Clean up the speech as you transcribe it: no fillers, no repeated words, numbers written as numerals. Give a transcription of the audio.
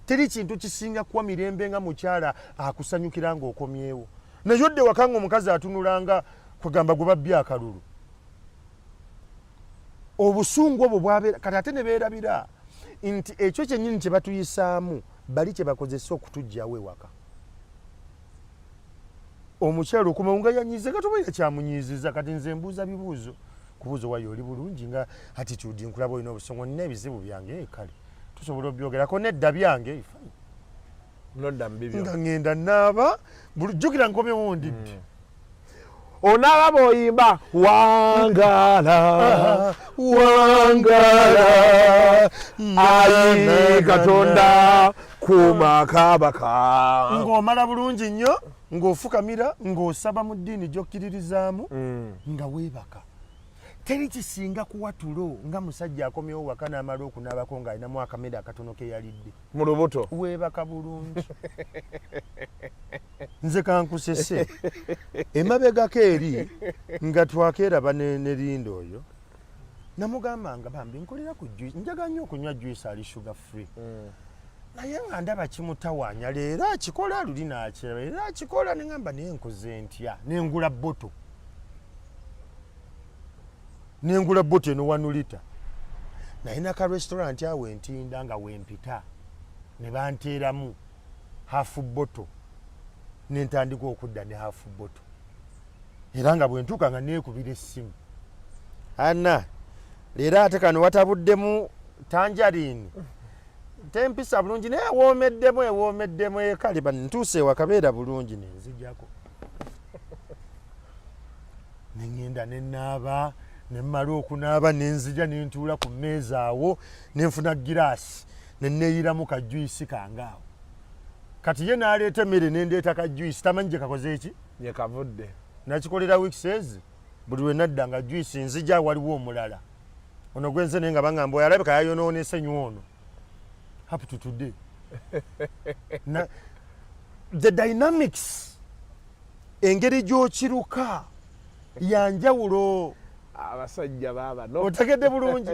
teri kintu kisinga kuwa mirembe nga mukyala akusanyukira ng'okomyewo nayodde wakanga omukazi atunulanga kugamba gwe babbye akalulu obusungu obwo bwabeera kati ate ne beerabira nti ekyo kyennyini kye batuyisaamu bali kye bakozesa okutugyawo ewaka omukyalo okumaunga yanyize katobaira kyamunyiziza kati nze mbuuza bibuuzo kubuuzo wayo oli bulungi nga attitude nkulaba olina obusongo nina ebizibu byange kale tusobola obyogerako nedda byange nodda mbibyo nga ngenda naaba jjukira nkomyewo ndidde onaaba bw'oyimba wangala wangala ayi katonda kumakabaka ng'omala bulungi nnyo ng'ofukamira ng'osaba mu ddiini gy'okkiririzaamu nga weebaka teri kisinga kuwa tulo nga musajja akomyewo waka n'amala okunaabako ng'alinamu akamera akatono ke yalidde mu lubuto weebaka bulungi nze kankusese emabegako eri nga twakeeraba ne Linda oyo namugamba nga bambi nkolera ku juice njaga nnyo okunywa juice ali sugar free naye nga ndaba kimutawaanya leero akikola luli naakiraba era akikola ne ngamba naye nkoze ntya nengula bboto eno 1 lita naye naka restaurant awo entinda nga wempita ne banteeramu half bottle nentandika okudda ne half bottle era nga bwentuuka nga neekubira essimu Anna leero ate kano watabuddemu tanjarini tempisa bulungi naye ewoomeddemu ekale bantuuse wakabeera bulungi nenzijako nengenda nenaaba nemmala okunaaba nenzija nentuula ku mmeeza awo nenfuna giraasi nenneeyiramu kajuyisi kangaawo kati ye n'aleeta emmere nendeeta kajuyisi tamanyi gye kakoze eki nyekavudde nakikolera weekses buli lwe nadda nga juyisi nzija waliwo omulala ono gwenze naye nga bangamba oyalabika yayonoonese nnyo ono happy to today the dynamics engeri gy'okiruka yanjawulo abasajja baaba otegedde bulungi